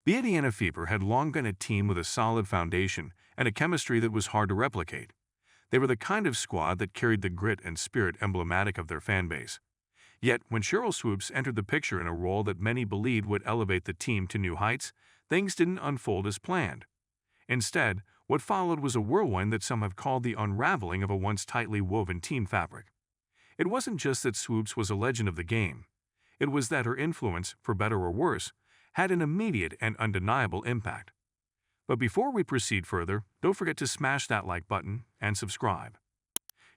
The Indiana Fever had long been a team with a solid foundation and a chemistry that was hard to replicate. They were the kind of squad that carried the grit and spirit emblematic of their fan base. Yet, when Sheryl Swoopes entered the picture in a role that many believed would elevate the team to new heights, things didn't unfold as planned. Instead, what followed was a whirlwind that some have called the unraveling of a once tightly woven team fabric. It wasn't just that Swoopes was a legend of the game. It was that her influence, for better or worse, had an immediate and undeniable impact. But before we proceed further, don't forget to smash that like button and subscribe.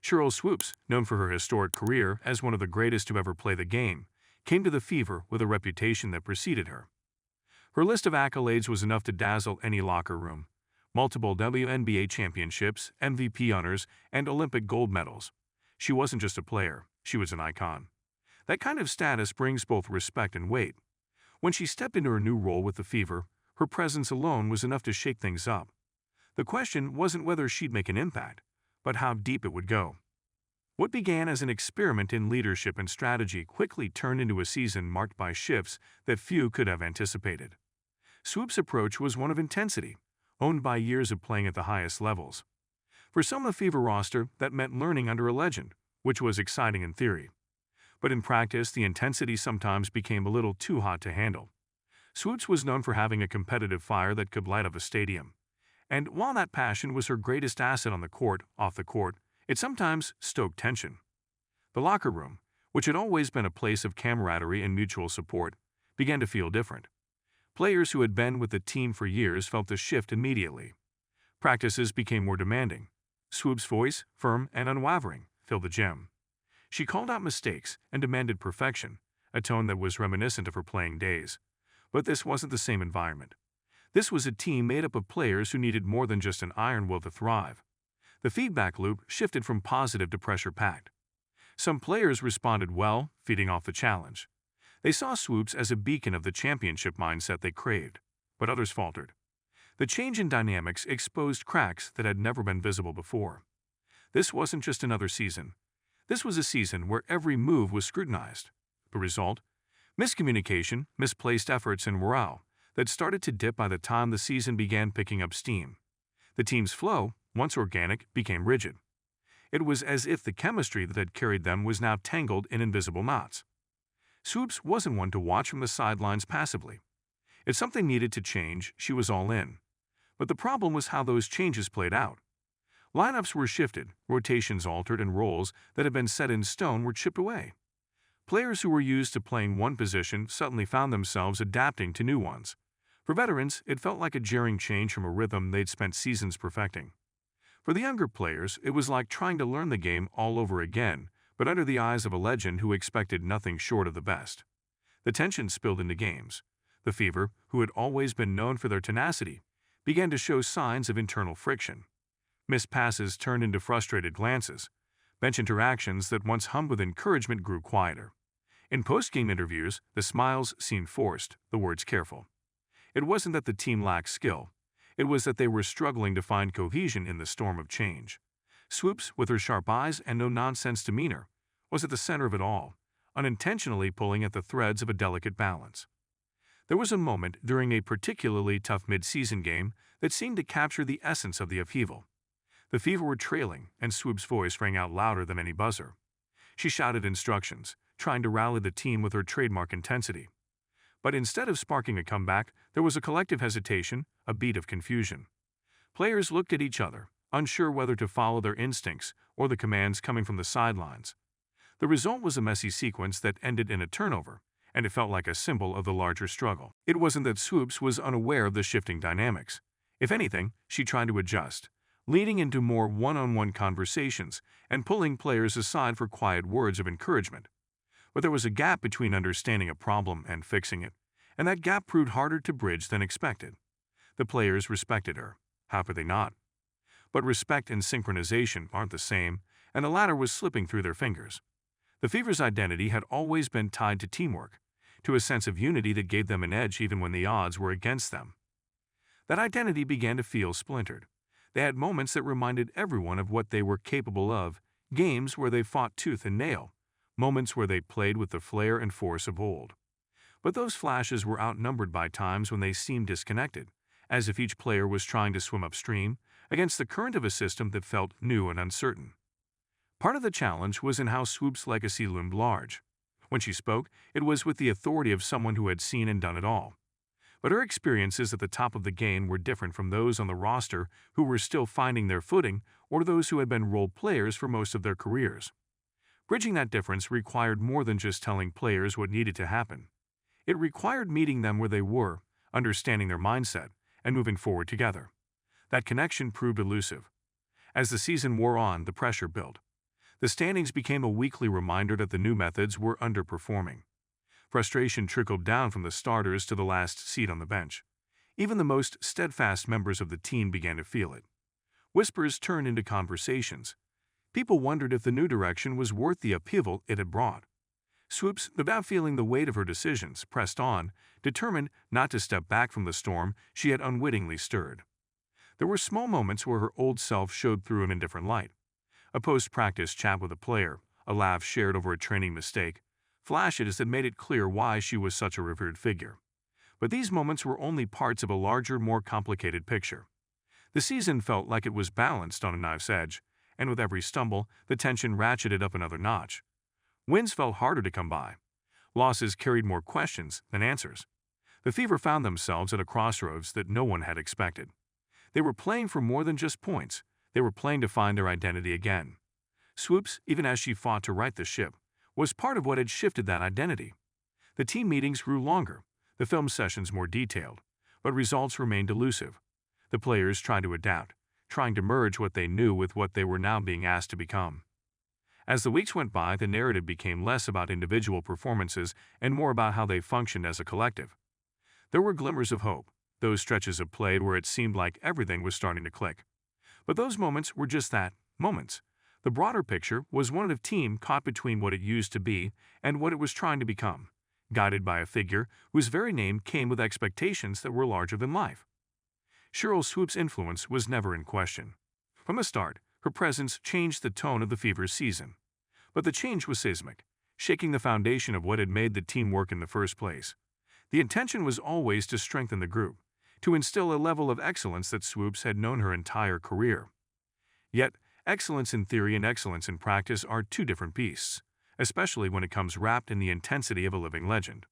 Sheryl Swoopes, known for her historic career as one of the greatest to ever play the game, came to the Fever with a reputation that preceded her. Her list of accolades was enough to dazzle any locker room: multiple WNBA championships, MVP honors, and Olympic gold medals. She wasn't just a player, she was an icon. That kind of status brings both respect and weight. When she stepped into her new role with the Fever, her presence alone was enough to shake things up. The question wasn't whether she'd make an impact, but how deep it would go. What began as an experiment in leadership and strategy quickly turned into a season marked by shifts that few could have anticipated. Swoopes' approach was one of intensity, owned by years of playing at the highest levels. For some of the Fever roster, that meant learning under a legend, which was exciting in theory. But in practice, the intensity sometimes became a little too hot to handle. Swoopes was known for having a competitive fire that could light up a stadium. And while that passion was her greatest asset on the court, off the court, it sometimes stoked tension. The locker room, which had always been a place of camaraderie and mutual support, began to feel different. Players who had been with the team for years felt the shift immediately. Practices became more demanding. Swoopes' voice, firm and unwavering, filled the gym. She called out mistakes and demanded perfection, a tone that was reminiscent of her playing days. But this wasn't the same environment. This was a team made up of players who needed more than just an iron will to thrive. The feedback loop shifted from positive to pressure-packed. Some players responded well, feeding off the challenge. They saw Swoopes as a beacon of the championship mindset they craved, but others faltered. The change in dynamics exposed cracks that had never been visible before. This wasn't just another season. This was a season where every move was scrutinized. The result? Miscommunication, misplaced efforts, and morale that started to dip by the time the season began picking up steam. The team's flow, once organic, became rigid. It was as if the chemistry that had carried them was now tangled in invisible knots. Swoopes wasn't one to watch from the sidelines passively. If something needed to change, she was all in. But the problem was how those changes played out. Lineups were shifted, rotations altered, and roles that had been set in stone were chipped away. Players who were used to playing one position suddenly found themselves adapting to new ones. For veterans, it felt like a jarring change from a rhythm they'd spent seasons perfecting. For the younger players, it was like trying to learn the game all over again, but under the eyes of a legend who expected nothing short of the best. The tension spilled into games. The Fever, who had always been known for their tenacity, began to show signs of internal friction. Missed passes turned into frustrated glances. Bench interactions that once hummed with encouragement grew quieter. In post-game interviews, the smiles seemed forced, the words careful. It wasn't that the team lacked skill. It was that they were struggling to find cohesion in the storm of change. Swoopes, with her sharp eyes and no-nonsense demeanor, was at the center of it all, unintentionally pulling at the threads of a delicate balance. There was a moment during a particularly tough mid-season game that seemed to capture the essence of the upheaval. The Fever were trailing, and Swoopes' voice rang out louder than any buzzer. She shouted instructions, trying to rally the team with her trademark intensity. But instead of sparking a comeback, there was a collective hesitation, a beat of confusion. Players looked at each other, unsure whether to follow their instincts or the commands coming from the sidelines. The result was a messy sequence that ended in a turnover, and it felt like a symbol of the larger struggle. It wasn't that Swoopes was unaware of the shifting dynamics. If anything, she tried to adjust, leading into more one-on-one conversations and pulling players aside for quiet words of encouragement. But there was a gap between understanding a problem and fixing it, and that gap proved harder to bridge than expected. The players respected her. How could they not? But respect and synchronization aren't the same, and the latter was slipping through their fingers. The Fever's identity had always been tied to teamwork, to a sense of unity that gave them an edge even when the odds were against them. That identity began to feel splintered. They had moments that reminded everyone of what they were capable of, games where they fought tooth and nail, moments where they played with the flair and force of old. But those flashes were outnumbered by times when they seemed disconnected, as if each player was trying to swim upstream against the current of a system that felt new and uncertain. Part of the challenge was in how Swoopes' legacy loomed large. When she spoke, it was with the authority of someone who had seen and done it all. But her experiences at the top of the game were different from those on the roster who were still finding their footing or those who had been role players for most of their careers. Bridging that difference required more than just telling players what needed to happen. It required meeting them where they were, understanding their mindset, and moving forward together. That connection proved elusive. As the season wore on, the pressure built. The standings became a weekly reminder that the new methods were underperforming. Frustration trickled down from the starters to the last seat on the bench. Even the most steadfast members of the team began to feel it. Whispers turned into conversations. People wondered if the new direction was worth the upheaval it had brought. Swoopes, without feeling the weight of her decisions, pressed on, determined not to step back from the storm she had unwittingly stirred. There were small moments where her old self showed through in a different light. A post-practice chat with a player, a laugh shared over a training mistake, flashes that made it clear why she was such a revered figure. But these moments were only parts of a larger, more complicated picture. The season felt like it was balanced on a knife's edge, and with every stumble, the tension ratcheted up another notch. Wins felt harder to come by. Losses carried more questions than answers. The Fever found themselves at a crossroads that no one had expected. They were playing for more than just points. They were playing to find their identity again. Swoopes, even as she fought to right the ship, was part of what had shifted that identity. The team meetings grew longer, the film sessions more detailed, but results remained elusive. The players tried to adapt, trying to merge what they knew with what they were now being asked to become. As the weeks went by, the narrative became less about individual performances and more about how they functioned as a collective. There were glimmers of hope, those stretches of play where it seemed like everything was starting to click. But those moments were just that, moments. The broader picture was one of a team caught between what it used to be and what it was trying to become, guided by a figure whose very name came with expectations that were larger than life. Sheryl Swoopes' influence was never in question. From the start, her presence changed the tone of the Fever's season. But the change was seismic, shaking the foundation of what had made the team work in the first place. The intention was always to strengthen the group, to instill a level of excellence that Swoopes had known her entire career. Yet, excellence in theory and excellence in practice are two different beasts, especially when it comes wrapped in the intensity of a living legend.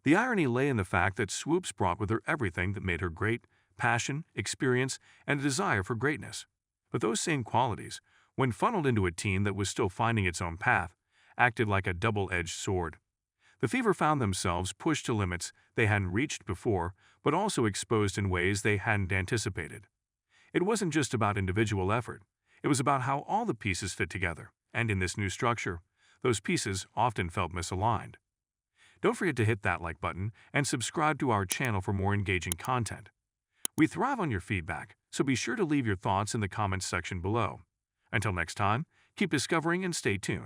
The irony lay in the fact that Swoopes brought with her everything that made her great: passion, experience, and a desire for greatness. But those same qualities, when funneled into a team that was still finding its own path, acted like a double-edged sword. The Fever found themselves pushed to limits they hadn't reached before, but also exposed in ways they hadn't anticipated. It wasn't just about individual effort. It was about how all the pieces fit together, and in this new structure, those pieces often felt misaligned. Don't forget to hit that like button and subscribe to our channel for more engaging content. We thrive on your feedback, so be sure to leave your thoughts in the comments section below. Until next time, keep discovering and stay tuned.